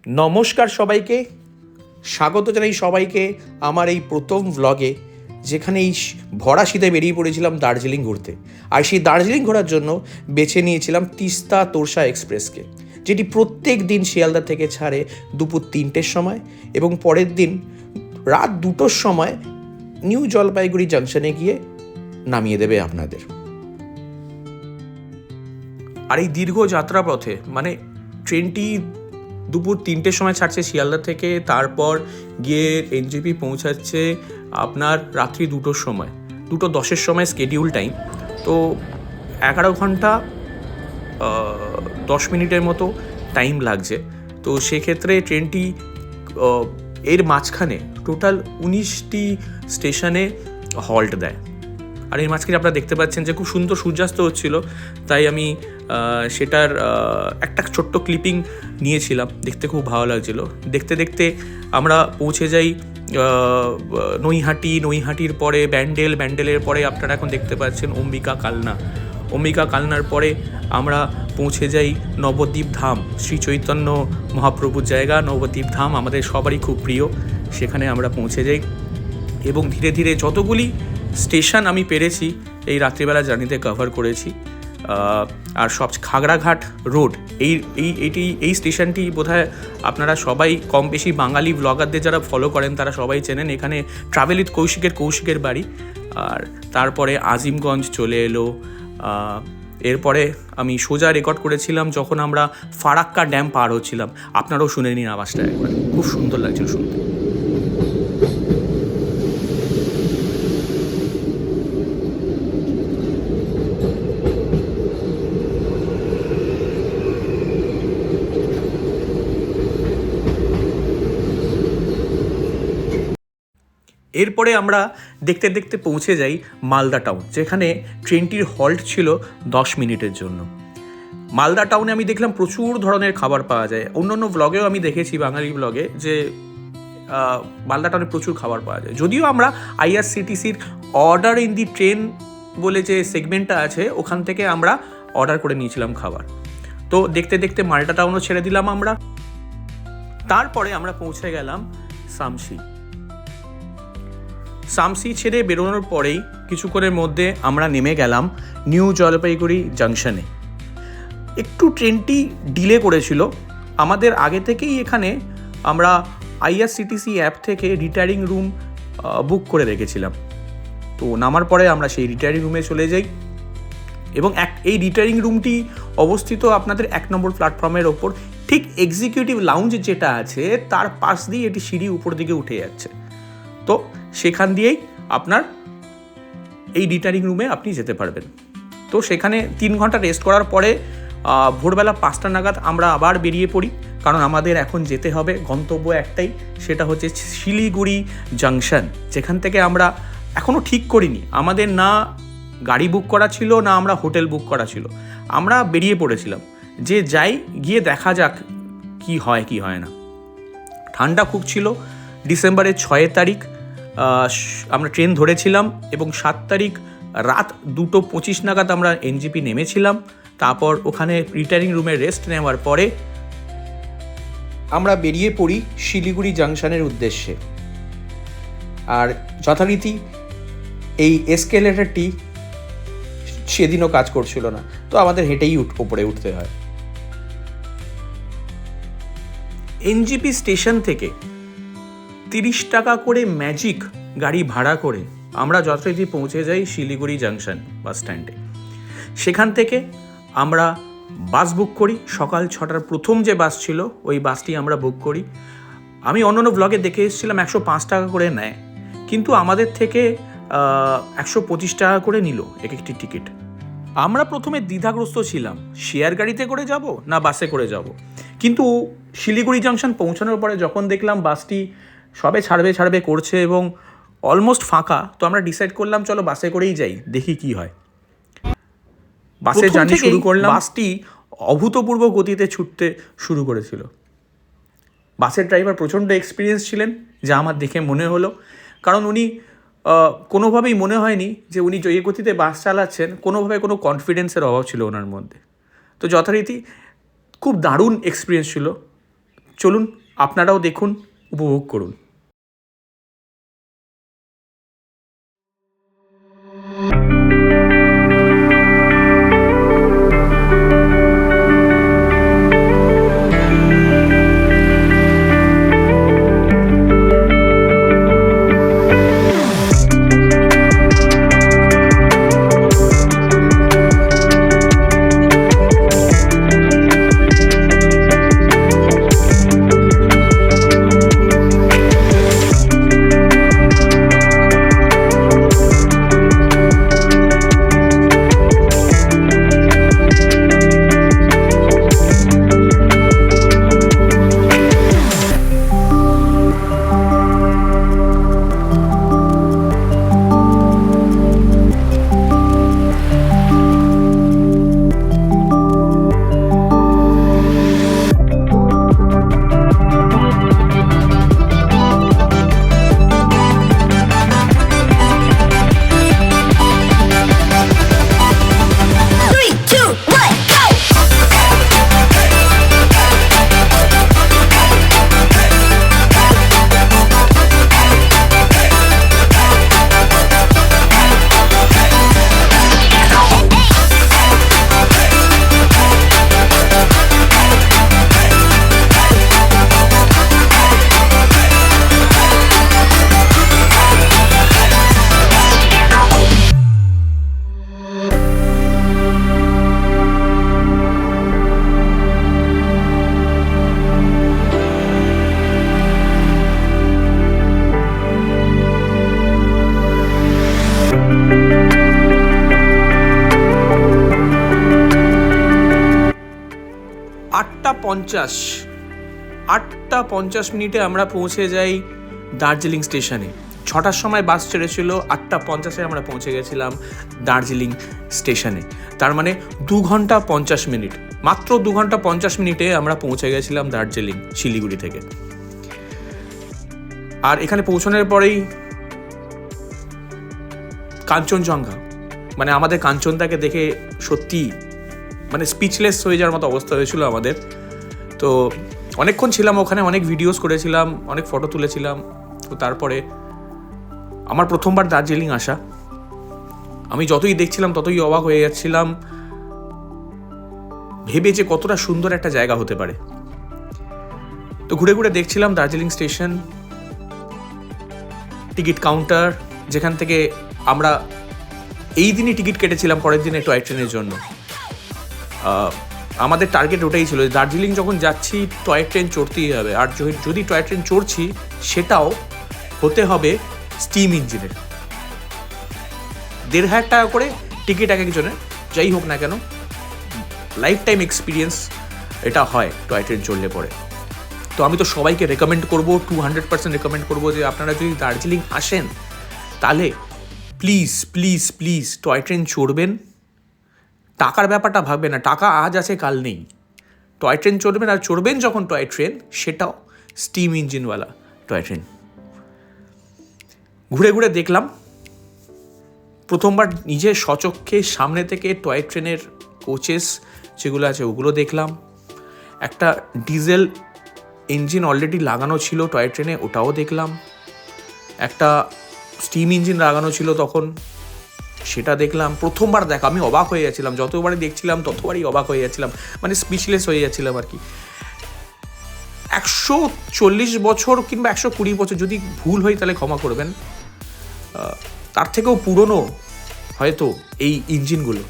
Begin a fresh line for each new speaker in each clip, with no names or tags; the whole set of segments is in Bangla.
নমস্কার সবাইকে, স্বাগত জানাই সবাইকে আমার এই প্রথম ভ্লগে, যেখানে এই ভরা শীতে বেরিয়ে পড়েছিলাম দার্জিলিং ঘুরতে। আর সেই দার্জিলিং ঘোরার জন্য বেছে নিয়েছিলাম তিস্তা তোরসা এক্সপ্রেসকে, যেটি প্রত্যেক দিন শিয়ালদা থেকে ছাড়ে দুপুর 3টের সময় এবং পরের দিন রাত 2টোর সময় নিউ জলপাইগুড়ি জাংশনে গিয়ে নামিয়ে দেবে আপনাদের। আর এই দীর্ঘ যাত্রাপথে মানে ট্রেনটি দুপুর 3টের সময় ছাড়ছে শিয়ালদা থেকে, তারপর গিয়ে এনজেপি পৌঁছাচ্ছে আপনার রাত্রি 2টোর সময়, 2:10-এর সময় স্কেডিউল টাইম। তো 11 ঘন্টা 10 মিনিটের মতো টাইম লাগছে। তো সেক্ষেত্রে ট্রেনটি এর মাঝখানে টোটাল 19টি স্টেশনে হল্ট দেয়। আর এই মাঝখানে আপনারা দেখতে পাচ্ছেন যে খুব সুন্দর সূর্যাস্ত হচ্ছিল, তাই আমি সেটার একটা ছোট্ট ক্লিপিং নিয়েছিলাম, দেখতে খুব ভালো লাগছিল। দেখতে দেখতে আমরা পৌঁছে যাই নৈহাটির পরে ব্যান্ডেলের পরে আপনারা এখন দেখতে পাচ্ছেন অম্বিকা কালনার পরে আমরা পৌঁছে যাই নবদ্বীপ ধাম, শ্রী চৈতন্য মহাপ্রভুর জায়গা নবদ্বীপ ধাম, আমাদের সবারই খুব প্রিয়। সেখানে আমরা পৌঁছে যাই এবং ধীরে ধীরে যতগুলি স্টেশন আমি পেরেছি এই রাত্রিবেলা জার্নিতে কভার করেছি। আর সব খাগড়াঘাট রোড, এই স্টেশনটি বোধহয় আপনারা সবাই কম বেশি বাঙালি ব্লগারদের যারা ফলো করেন তারা সবাই চেনেন। এখানে ট্রাভেল উইথ কৌশিকের বাড়ি। আর তারপরে আজিমগঞ্জ চলে এলো। এরপরে আমি সোজা রেকর্ড করেছিলাম যখন আমরা ফারাক্কা ড্যাম পার হচ্ছিলাম। আপনারাও শুনে নিন আওয়াজটা একবার, খুব সুন্দর লাগছিল শুনতে। এরপরে আমরা দেখতে দেখতে পৌঁছে যাই মালদা টাউন, যেখানে ট্রেনটির হল্ট ছিল 10 মিনিটের জন্য। মালদা টাউনে আমি দেখলাম প্রচুর ধরনের খাবার পাওয়া যায়। অন্য ব্লগেও আমি দেখেছি, বাঙালি ব্লগে, যে মালদা টাউনে প্রচুর খাবার পাওয়া যায়। যদিও আমরা আইআরসিটিসির অর্ডার ইন দি ট্রেন বলে যে সেগমেন্টটা আছে, ওখান থেকে আমরা অর্ডার করে নিয়েছিলাম খাবার। তো দেখতে দেখতে মালদা টাউনও ছেড়ে দিলাম আমরা। তারপরে আমরা পৌঁছে গেলাম সামসি ছেড়ে বেরোনোর পরেই কিছুক্ষণের মধ্যে আমরা নেমে গেলাম নিউ জলপাইগুড়ি জাংশনে। একটু ট্রেনটি ডিলে করেছিল আমাদের, আগে থেকেই এখানে আমরা আইআরসিটিসি অ্যাপ থেকে রিটায়ারিং রুম বুক করে রেখেছিলাম। তো নামার পরে আমরা সেই রিটায়ারিং রুমে চলে যাই এবং এই রিটায়ারিং রুমটি অবস্থিত আপনাদের 1 নম্বর প্ল্যাটফর্মের ওপর, ঠিক এক্সিকিউটিভ লাউঞ্জ যেটা আছে তার পাশ দিয়ে এটি সিঁড়ি উপর দিকে উঠে যাচ্ছে। তো সেখান দিয়েই আপনার এই রিটায়ারিং রুমে আপনি যেতে পারবেন। তো সেখানে 3 ঘন্টা রেস্ট করার পরে ভোরবেলা 5টা নাগাদ আমরা আবার বেরিয়ে পড়ি, কারণ আমাদের এখন যেতে হবে গন্তব্য একটাই, সেটা হচ্ছে শিলিগুড়ি জাংশন, যেখান থেকে আমরা এখনও ঠিক করিনি, আমাদের না গাড়ি বুক করা ছিল না আমরা হোটেল বুক করা ছিল। আমরা বেরিয়ে পড়েছিলাম যে যাই, গিয়ে দেখা যাক কি হয় না। ঠান্ডা খুব ছিল। ডিসেম্বরের 6 তারিখ আমরা ট্রেন ধরেছিলাম এবং 7 তারিখ রাত 2:25 নাগাদ আমরা এনজেপি নেমেছিলাম। তারপর ওখানে রিটায়ারিং রুমে রেস্ট নেওয়ার পরে আমরা বেরিয়ে পড়ি শিলিগুড়ি জাংশনের উদ্দেশ্যে। আর যথারীতি এই এসকেলেটরটি সেদিনও কাজ করছিল না, তো আমাদের হেঁটেই ওপরে উঠতে হয়। এনজেপি স্টেশন থেকে 30 টাকা করে ম্যাজিক গাড়ি ভাড়া করে আমরা যথারীতি পৌঁছে যাই শিলিগুড়ি জাংশন বাস স্ট্যান্ডে। সেখান থেকে আমরা বাস বুক করি। সকাল 6টার প্রথম যে বাস ছিল ওই বাসটি আমরা বুক করি। আমি অন্যান্য ব্লগে দেখে এসেছিলাম 105 টাকা করে নেয়, কিন্তু আমাদের থেকে 125 টাকা করে নিল একটি টিকিট। আমরা প্রথমে দ্বিধাগ্রস্ত ছিলাম, শেয়ার গাড়িতে করে যাব না বাসে করে যাব। কিন্তু শিলিগুড়ি জাংশন পৌঁছানোর পরে যখন দেখলাম বাসটি সবে ছাড়বে করছে এবং অলমোস্ট ফাঁকা, তো আমরা ডিসাইড করলাম চলো বাসে করেই যাই, দেখি কি হয়। বাসে জার্নি শুরু করলাম। বাসটি অভূতপূর্ব গতিতে ছুটতে শুরু করেছিল। বাসের ড্রাইভার প্রচণ্ড এক্সপিরিয়েন্স ছিলেন, যা আমার দেখে মনে হলো, কারণ উনি কোনোভাবেই মনে হয়নি যে উনি যে গতিতে বাস চালাচ্ছেন কোনোভাবে কোনো কনফিডেন্সের অভাব ছিল ওনার মধ্যে। তো যথারীতি খুব দারুণ এক্সপিরিয়েন্স ছিল। চলুন আপনারাও দেখুন, উপভোগ করুন। আটটা পঞ্চাশ মিনিটে আমরা পৌঁছে যাই দার্জিলিং স্টেশনে। 6টার সময় বাস ছেড়েছিল, 8:50 আমরা পৌঁছে গেছিলাম দার্জিলিং স্টেশনে। তার মানে 2 ঘন্টা 50 মিনিট, মাত্র 2 ঘন্টা 50 মিনিটে আমরা পৌঁছে গেছিলাম দার্জিলিং শিলিগুড়ি থেকে। আর এখানে পৌঁছানোর পরেই কাঞ্চনজঙ্ঘা, মানে আমাদের কাঞ্চনটাকে দেখে সত্যি মানে স্পিচলেস হয়ে যাওয়ার মতো অবস্থা হয়েছিল আমাদের। তো অনেকক্ষণ ছিলাম ওখানে, অনেক ভিডিওস করেছিলাম, অনেক ফটো তুলেছিলাম। তো তারপরে আমার প্রথমবার দার্জিলিং আসা, আমি যতই দেখছিলাম ততই অবাক হয়ে যাচ্ছিলাম ভেবে যে কতটা সুন্দর একটা জায়গা হতে পারে। তো ঘুরে ঘুরে দেখছিলাম দার্জিলিং স্টেশন, টিকিট কাউন্টার, যেখান থেকে আমরা এই দিনই টিকিট কেটেছিলাম পরের দিনে টয় ট্রেনের জন্য। আমাদের টার্গেট ওটাই ছিল, দার্জিলিং যখন যাচ্ছি টয় ট্রেন চড়তেই হবে, আর যদি টয় ট্রেন চড়ছি সেটাও হতে হবে স্টিম ইঞ্জিনের। 1,500 টাকা করে টিকিট এক একজনের, যাই হোক না কেন লাইফ টাইম এক্সপিরিয়েন্স এটা হয় টয় ট্রেন চড়লে পরে। তো আমি তো সবাইকে রেকমেন্ড করবো, 200% রেকমেন্ড করবো যে আপনারা যদি দার্জিলিং আসেন তাহলে please please please toy train চড়বেন। টাকার ব্যাপারটা ভাববেন না, টাকা আজ আছে কাল নেই। টয় ট্রেন চড়বেন, আর চড়বেন যখন টয় ট্রেন সেটাও স্টিম ইঞ্জিনওয়ালা টয় ট্রেন। ঘুরে ঘুরে দেখলাম, প্রথমবার নিজের স্বচক্ষে সামনে থেকে টয় ট্রেনের কোচেস যেগুলো আছে ওগুলো দেখলাম। একটা ডিজেল ইঞ্জিন অলরেডি লাগানো ছিল টয় ট্রেনে, ওটাও দেখলাম। একটা স্টিম ইঞ্জিন লাগানো ছিল তখন, সেটা দেখলাম। প্রথমবার দেখা, আমি অবাক হয়ে যাচ্ছিলাম, যতবারই দেখছিলাম ততবারই অবাক হয়ে যাচ্ছিলাম, মানে স্পিচলেস হয়ে যাচ্ছিলাম আর কি। 140 বছর কিংবা 120 বছর, যদি ভুল হয় তাহলে ক্ষমা করবেন, তার থেকেও পুরনো হয়তো এই ইঞ্জিনগুলো,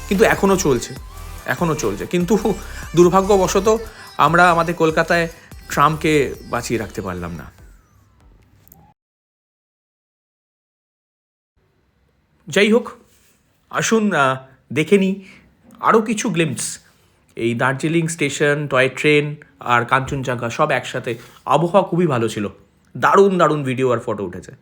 কিন্তু এখনও চলছে। কিন্তু দুর্ভাগ্যবশত আমরা আমাদের কলকাতায় ট্রামকে বাঁচিয়ে রাখতে পারলাম না। যাই হোক, আসুন দেখে নিই আরও কিছু গ্লিম্পস এই দার্জিলিং স্টেশন, টয় ট্রেন আর কাঞ্চনজঙ্ঘা সব একসাথে। আবহাওয়া খুবই ভালো ছিল, দারুণ দারুণ ভিডিও আর ফটো উঠেছে।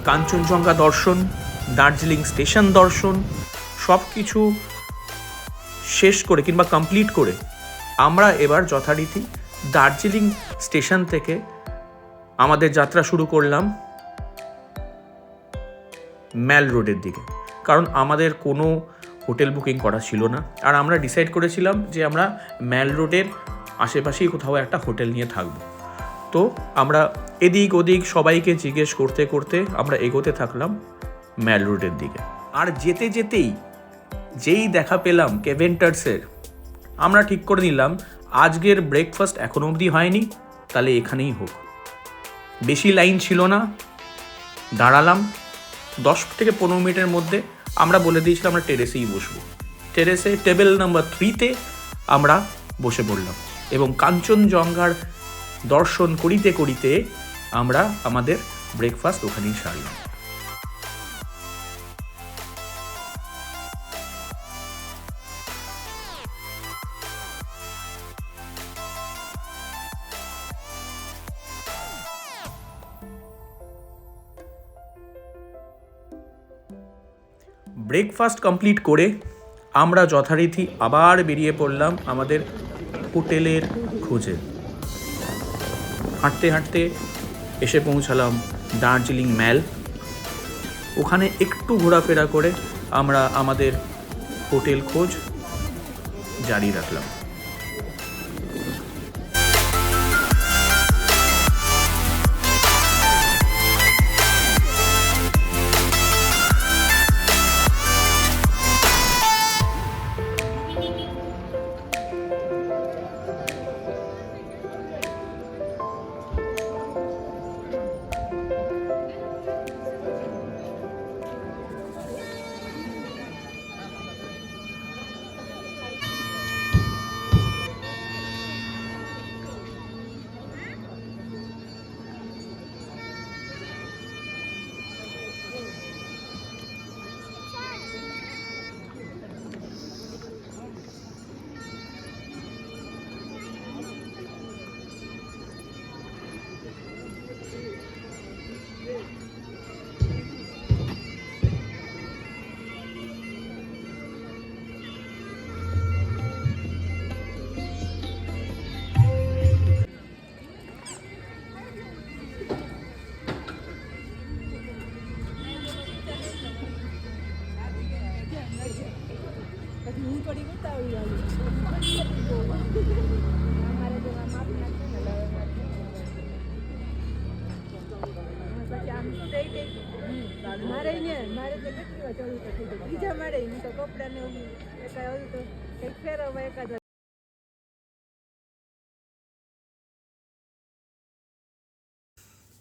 কাঞ্চনজঙ্ঘা দর্শন, দার্জিলিং স্টেশন দর্শন সব কিছু শেষ করে কিংবা কমপ্লিট করে আমরা এবার যথারীতি দার্জিলিং স্টেশন থেকে আমাদের যাত্রা শুরু করলাম ম্যাল রোডের দিকে। কারণ আমাদের কোনো হোটেল বুকিং করা ছিল না, আর আমরা ডিসাইড করেছিলাম যে আমরা ম্যাল রোডের আশেপাশেই কোথাও একটা হোটেল নিয়ে থাকবো। তো আমরা এদিক ওদিক সবাইকে জিজ্ঞেস করতে করতে আমরা এগোতে থাকলাম ম্যাল রোডের দিকে। আর যেতে যেতেই যেই দেখা পেলাম কেভেন্টার্সের, আমরা ঠিক করে নিলাম আজকের ব্রেকফাস্ট এখনো অবধি হয়নি, তাহলে এখানেই হোক। বেশি লাইন ছিল না, দাঁড়ালাম 10 থেকে 15 মিনিটের মধ্যে আমরা বলে দিয়েছিলাম আমরা টেরেসেই বসবো। টেরেসে টেবিল নাম্বার 3-তে আমরা বসে পড়লাম এবং কাঞ্চনজঙ্ঘার দর্শন করিতে করিতে আমরা আমাদের ব্রেকফাস্ট ওখানেই সারলাম। ব্রেকফাস্ট কমপ্লিট করে আমরা যথারীতি আবার বেরিয়ে পড়লাম আমাদের হোটেলের খোঁজে। হাঁটতে হাঁটতে এসে পৌঁছালাম দার্জিলিং ম্যাল। ওখানে একটু ঘোরাফেরা করে আমরা আমাদের হোটেল খোঁজ জারি রাখলাম।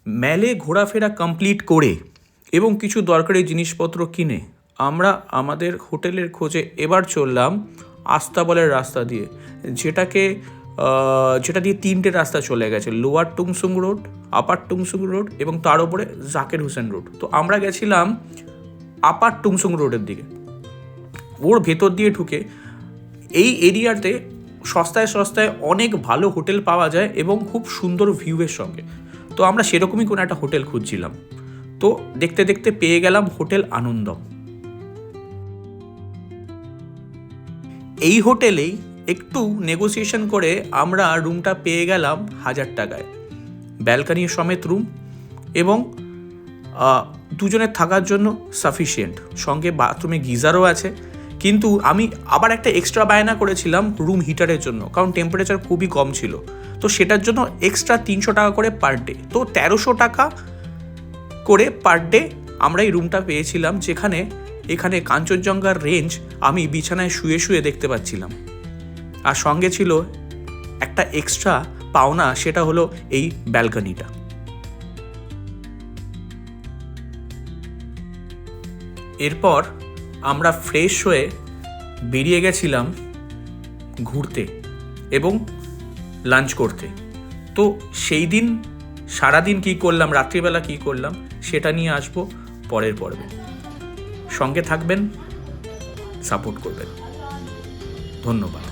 ম্যালে ঘোরাফেরা কমপ্লিট করে এবং কিছু দরকারি জিনিসপত্র কিনে আমরা আমাদের হোটেলের খোঁজে এবার চললাম আস্তাবলের রাস্তা দিয়ে, যেটা দিয়ে 3টে রাস্তা চলে গেছে, লোয়ার টুংসুং রোড, আপার টুংসুং রোড এবং তার উপরে জাকির হোসেন রোড। তো আমরা গেছিলাম আপার টুংসুং রোডের দিকে। ওর ভেতর দিয়ে ঢুকে এই এরিয়াতে সস্তায় সস্তায় অনেক ভালো হোটেল পাওয়া যায় এবং খুব সুন্দর ভিউয়ের সঙ্গে। তো আমরা সেরকমই কোনো একটা হোটেল খুঁজছিলাম। তো দেখতে দেখতে পেয়ে গেলাম হোটেল আনন্দম। এই হোটেলেই একটু নেগোসিয়েশন করে আমরা রুমটা পেয়ে গেলাম 1000 টাকায়, ব্যালকনি সমেত রুম এবং দুজনের থাকার জন্য সাফিসিয়েন্ট, সঙ্গে বাথরুমে গিজারও আছে। কিন্তু আমি আবার একটা এক্সট্রা বায়না করেছিলাম রুম হিটারের জন্য, কারণ টেম্পারেচার খুবই কম ছিল। তো সেটার জন্য এক্সট্রা 300 টাকা করে পার ডে, তো 1300 টাকা করে পার ডে আমরা এই রুমটা পেয়েছিলাম, যেখানে এখানে কাঞ্চনজঙ্ঘার রেঞ্জ আমি বিছানায় শুয়ে শুয়ে দেখতে পাচ্ছিলাম। আর সঙ্গে ছিল একটা এক্সট্রা পাওনা, সেটা হলো এই ব্যালকনিটা। এরপর আমরা ফ্রেশ হয়ে বেরিয়ে গেছিলাম ঘুরতে এবং লাঞ্চ করতে। তো সেই দিন সারাদিন কী করলাম, রাত্রিবেলা কী করলাম, সেটা নিয়ে আসবো পরের পর্বে। সঙ্গে থাকবেন, সাপোর্ট করবেন। ধন্যবাদ।